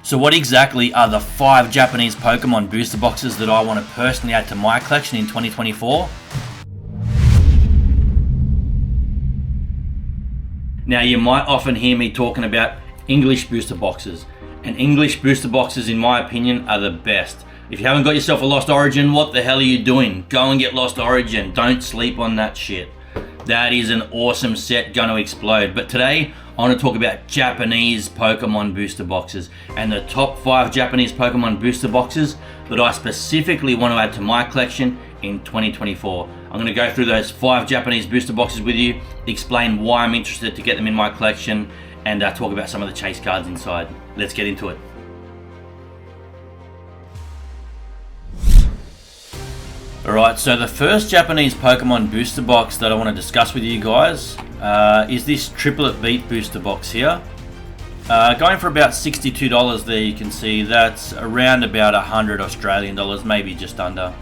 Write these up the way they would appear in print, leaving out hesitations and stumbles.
So what exactly are the 5 Japanese Pokemon booster boxes that I want to personally add to my collection in 2024? Now, you might often hear me talking about English booster boxes, and English booster boxes, in my opinion, are the best. If you haven't got yourself a Lost Origin, what the hell are you doing? Go and get Lost Origin. Don't sleep on that shit. That is an awesome set, gonna explode. But today, I want to talk about Japanese Pokemon booster boxes and the top 5 Japanese Pokemon booster boxes that I specifically want to add to my collection in 2024. I'm going to go through those 5 Japanese booster boxes with you, explain why I'm interested to get them in my collection, and talk about some of the chase cards inside. Let's get into it. Alright, so the first Japanese Pokemon booster box that I want to discuss with you guys is this Triplet Beat booster box here. Going for about $62 there, you can see that's around about 100 Australian dollars, maybe just under.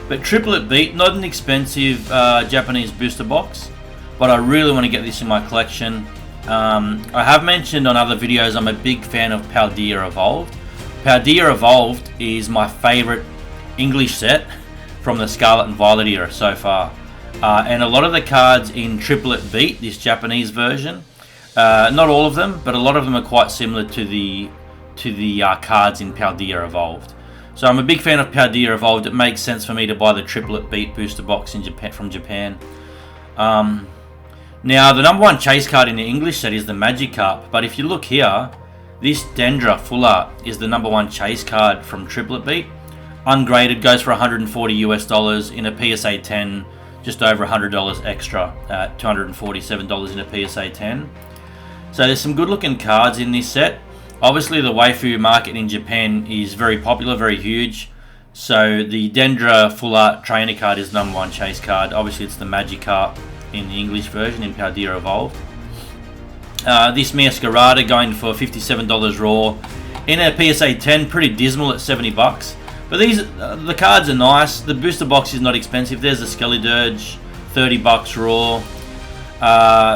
But Triplet Beat, not an expensive Japanese booster box, but I really want to get this in my collection. I have mentioned on other videos I'm a big fan of Paldea Evolved. Paldea Evolved is my favourite English set from the Scarlet and Violet era so far. And a lot of the cards in Triplet Beat, this Japanese version, not all of them, but a lot of them are quite similar to the cards in Paldea Evolved. So I'm a big fan of Paldea Evolved. It makes sense for me to buy the Triplet Beat booster box from Japan. Now, the number 1 chase card in the English set is the Magikarp, but if you look here, this Dendra Full Art is the number 1 chase card from Triplet Beat. Ungraded, goes for $140 US in a PSA 10, just over $100 extra at $247 in a PSA 10. So there's some good looking cards in this set. Obviously the waifu market in Japan is very popular, very huge. So the Dendra Full Art trainer card is number 1 chase card. Obviously it's the Magikarp in the English version in Paldea Evolved. This Meowscarada going for $57 raw. In a PSA 10, pretty dismal at $70. But the cards are nice. The booster box is not expensive. There's a Skeledirge, $30 raw.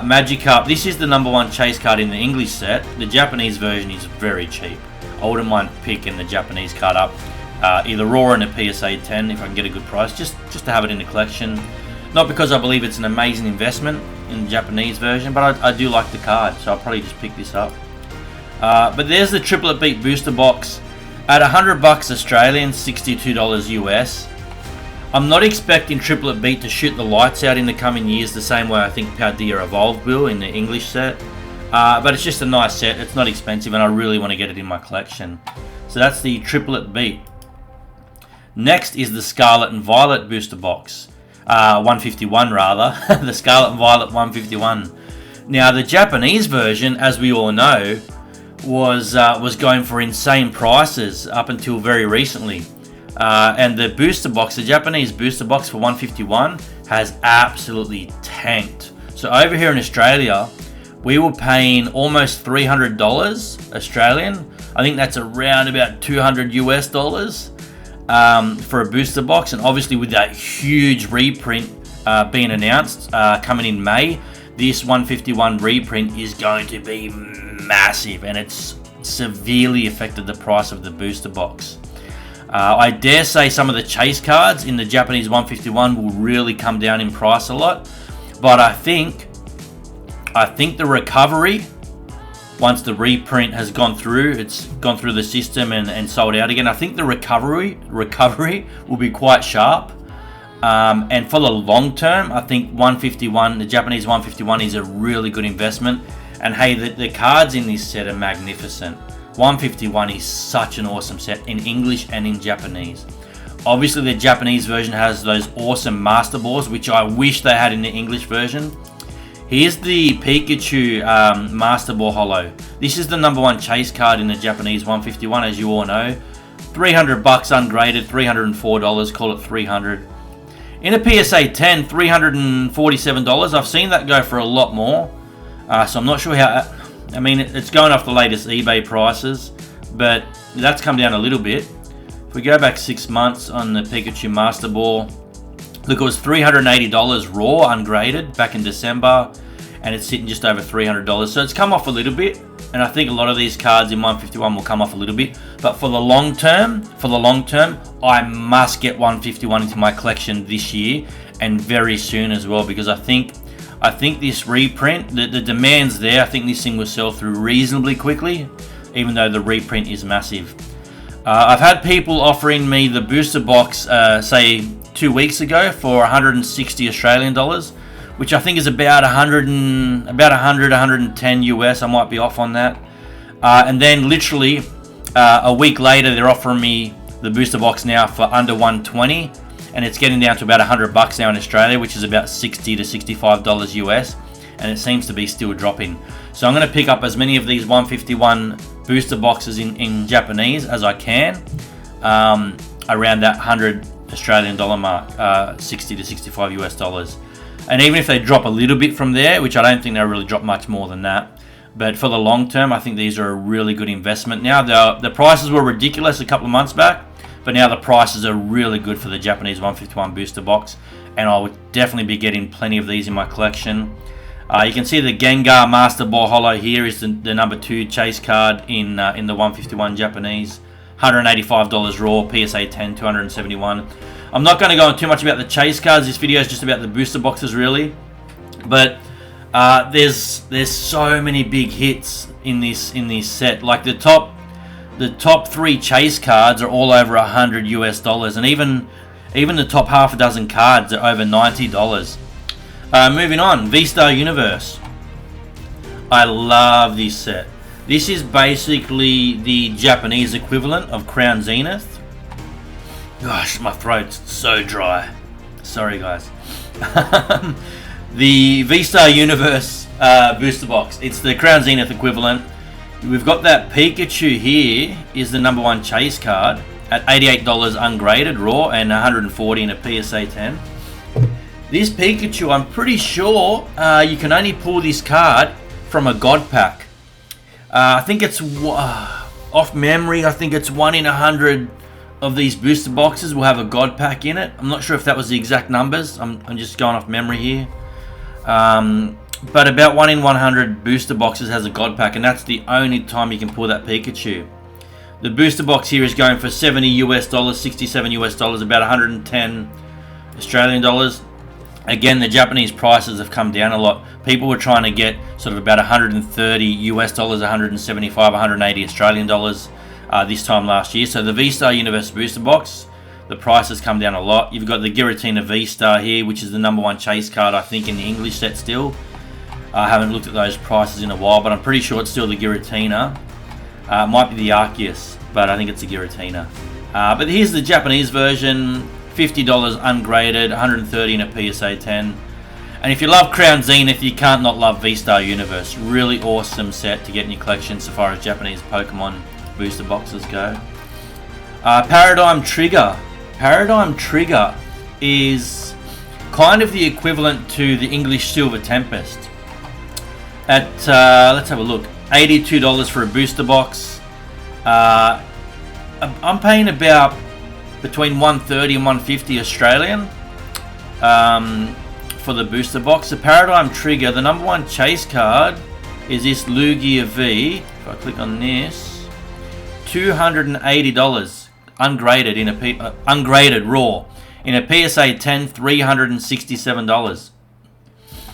Magikarp, this is the number 1 chase card in the English set. The Japanese version is very cheap. I wouldn't mind picking the Japanese card up, either raw in a PSA 10 if I can get a good price, just to have it in the collection. Not because I believe it's an amazing investment in the Japanese version, but I do like the card, so I'll probably just pick this up. But there's the Triplet Beat booster box. At $100 Australian, $62 US. I'm not expecting Triplet Beat to shoot the lights out in the coming years the same way I think Paldea Evolved will in the English set. But it's just a nice set, it's not expensive, and I really want to get it in my collection. So that's the Triplet Beat. Next is the Scarlet and Violet booster box. 151 rather, the Scarlet and Violet 151. Now the Japanese version, as we all know, was going for insane prices up until very recently, and the booster box, the Japanese booster box for 151, has absolutely tanked. So over here in Australia, we were paying almost $300 Australian. I think that's around about $200 US for a booster box, and obviously with that huge reprint being announced coming in May, this 151 reprint is going to be massive, and it's severely affected the price of the booster box. I dare say some of the chase cards in the Japanese 151 will really come down in price a lot, but I think the recovery, once the reprint has gone through, it's gone through the system and sold out again, I think the recovery will be quite sharp. And for the long term, I think 151, the Japanese 151, is a really good investment. And hey, the cards in this set are magnificent. 151 is such an awesome set in English and in Japanese. Obviously, the Japanese version has those awesome Master Balls, which I wish they had in the English version. Here's the Pikachu Master Ball Holo. This is the number 1 chase card in the Japanese 151, as you all know. $300 ungraded, $304, call it $300. In a PSA 10, $347. I've seen that go for a lot more. So I'm not sure how... I mean, it's going off the latest eBay prices, but that's come down a little bit. If we go back 6 months on the Pikachu Master Ball, look, it was $380 raw ungraded back in December, and it's sitting just over $300. So it's come off a little bit. and I think a lot of these cards in 151 will come off a little bit. But for the long term, I must get 151 into my collection this year and very soon as well, because I think this reprint, the demand's there. I think this thing will sell through reasonably quickly, even though the reprint is massive. I've had people offering me the booster box, say 2 weeks ago, for 160 Australian dollars, which I think is about 110 US. I might be off on that. And then literally a week later, they're offering me the booster box now for under 120, and it's getting down to about $100 now in Australia, which is about $60 to $65 US, and it seems to be still dropping. So I'm going to pick up as many of these 151 booster boxes in Japanese as I can, around that 100 Australian dollar mark, 60 to 65 US dollars. And even if they drop a little bit from there, which I don't think they'll really drop much more than that, but for the long term, I think these are a really good investment. Now, the prices were ridiculous a couple of months back, but now the prices are really good for the Japanese 151 booster box, and I would definitely be getting plenty of these in my collection. You can see the Gengar Master Ball Holo here is the number 2 chase card in the 151 Japanese. $185 raw, PSA 10, 271. I'm not going to go on too much about the chase cards. This video is just about the booster boxes, really. But there's so many big hits in this set. Like the top 3 chase cards are all over 100 US dollars, and even the top half a dozen cards are over $90. Moving on, V-Star Universe. I love this set. This is basically the Japanese equivalent of Crown Zenith. Gosh, my throat's so dry. Sorry, guys. The V-Star Universe booster box. It's the Crown Zenith equivalent. We've got that Pikachu here, is the number 1 chase card at $88 ungraded raw and $140 in a PSA 10. This Pikachu, I'm pretty sure you can only pull this card from a God Pack. I think it's, off memory, I think it's 1 in 100 of these booster boxes will have a God Pack in it. I'm not sure if that was the exact numbers. I'm just going off memory here. But about 1 in 100 booster boxes has a God Pack, and that's the only time you can pull that Pikachu. The booster box here is going for 70 US dollars, 67 US dollars, about 110 Australian dollars. Again, the Japanese prices have come down a lot. People were trying to get sort of about 130 US dollars, 175, 180 Australian dollars this time last year. So the V-Star Universe booster box, the price has come down a lot. You've got the Giratina V-Star here, which is the number 1 chase card, I think, in the English set still. I haven't looked at those prices in a while, but I'm pretty sure it's still the Giratina. It might be the Arceus, but I think it's the Giratina. But here's the Japanese version. $50 ungraded, 130 in a PSA 10. And if you love Crown Zenith, you can't not love V-Star Universe. Really awesome set to get in your collection so far as Japanese Pokemon booster boxes go. Paradigm Trigger. Paradigm Trigger is kind of the equivalent to the English Silver Tempest. At, let's have a look, $82 for a booster box. I'm paying about between 130 and 150 Australian for the booster box. The Paradigm Trigger, the number 1 chase card is this Lugia V. If I click on this, $280 ungraded in a ungraded raw in a PSA 10, $367.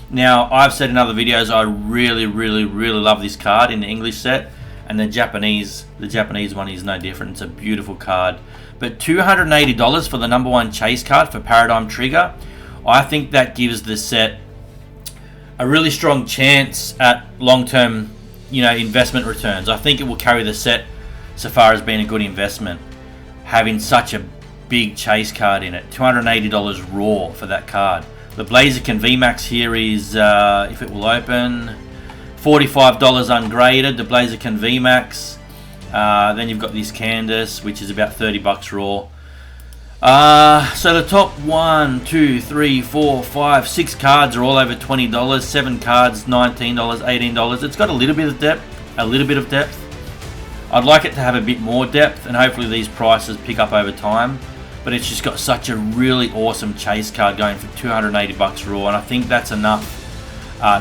Now, I've said in other videos I really love this card in the English set, and the Japanese one is no different. It's a beautiful card. But $280 for the number 1 chase card for Paradigm Trigger, I think that gives the set a really strong chance at long-term, investment returns. I think it will carry the set so far as being a good investment, having such a big chase card in it. $280 raw for that card. The Blaziken VMAX here is, if it will open, $45 ungraded, the Blaziken VMAX. Then you've got this Candace, which is about $30 raw. So the top 1, 2, 3, 4, 5, 6 cards are all over $20. 7 cards, $19, $18. It's got a little bit of depth. I'd like it to have a bit more depth, and hopefully these prices pick up over time. But it's just got such a really awesome chase card going for $280 raw, and I think that's enough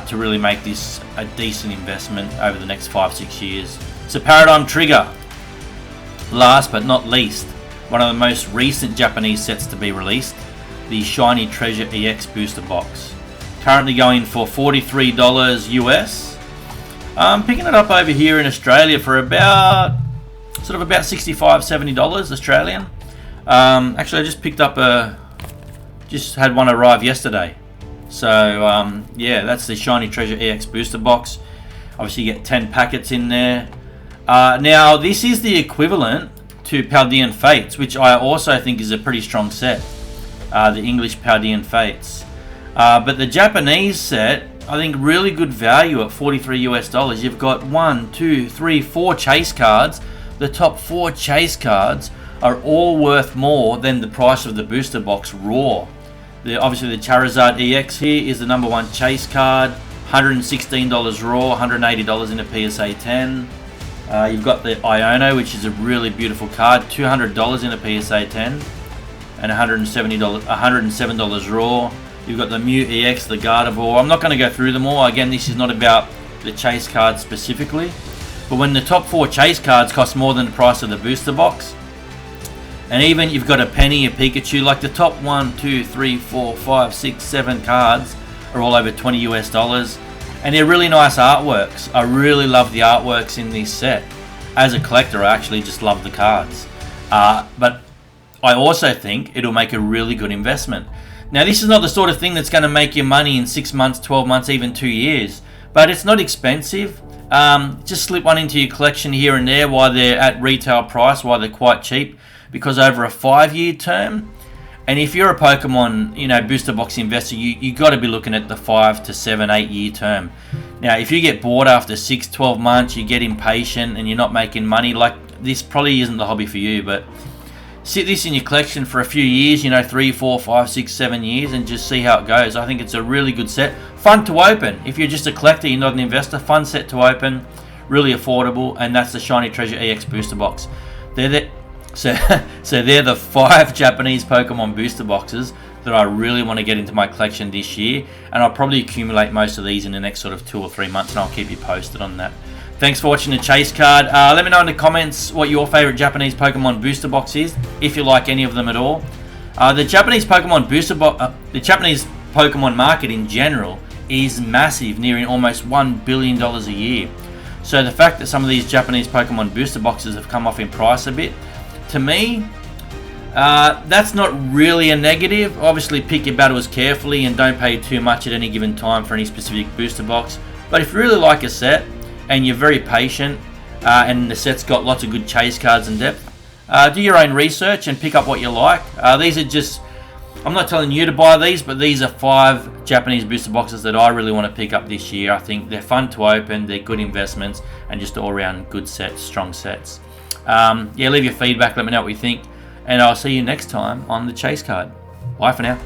to really make this a decent investment over the next 5-6 years. So Paradigm Trigger, last but not least, one of the most recent Japanese sets to be released, the Shiny Treasure EX Booster Box. Currently going for $43 US. I'm picking it up over here in Australia for about $65-70 Australian. Actually, I just picked up just had one arrive yesterday. So yeah, that's the Shiny Treasure EX Booster Box. Obviously, you get 10 packets in there. Now, this is the equivalent to Paldean Fates, which I also think is a pretty strong set. The English Paldean Fates. But the Japanese set, I think really good value at $43 US. You've got 4 chase cards. The top 4 chase cards are all worth more than the price of the booster box raw. Obviously the Charizard EX here is the number 1 chase card, $116 raw, $180 in a PSA 10. You've got the Iono, which is a really beautiful card, $200 in a PSA 10 and $107 raw. You've got the Mew EX, the Gardevoir. I'm not going to go through them all. Again, this is not about the chase cards specifically. But when the top 4 chase cards cost more than the price of the booster box, and even you've got a Penny, a Pikachu, like the top 1, 2, 3, 4, 5, 6, 7 cards are all over $20 US. And they're really nice artworks. I really love the artworks in this set. As a collector, I actually just love the cards. But I also think it'll make a really good investment. Now, this is not the sort of thing that's going to make you money in 6 months, 12 months, even 2 years. But it's not expensive. Just slip one into your collection here and there while they're at retail price, while they're quite cheap. Because over a 5-year term, and if you're a Pokemon, booster box investor, you got to be looking at the 5 to 7, 8 year term. Now, if you get bored after 6, 12 months, you get impatient and you're not making money, like this probably isn't the hobby for you, but sit this in your collection for a few years, 3, 4, 5, 6, 7 years, and just see how it goes. I think it's a really good set. Fun to open. If you're just a collector, you're not an investor, fun set to open, really affordable, and that's the Shiny Treasure EX Booster Box. So they're the 5 Japanese Pokemon booster boxes that I really want to get into my collection this year, and I'll probably accumulate most of these in the next sort of 2 or 3 months, and I'll keep you posted on that. Thanks for watching the chase card. Let me know in the comments what your favorite Japanese Pokemon booster box is, if you like any of them at all. The Japanese Pokemon the Japanese Pokemon market in general is massive, nearing almost $1 billion a year. So the fact that some of these Japanese Pokemon booster boxes have come off in price a bit, to me, that's not really a negative. Obviously, pick your battles carefully and don't pay too much at any given time for any specific booster box. But if you really like a set and you're very patient and the set's got lots of good chase cards and depth, do your own research and pick up what you like. These are just, I'm not telling you to buy these, but these are 5 Japanese booster boxes that I really want to pick up this year. I think they're fun to open, they're good investments, and just all around good sets, strong sets. Yeah, leave your feedback, let me know what you think, and I'll see you next time on the chase card. Bye for now.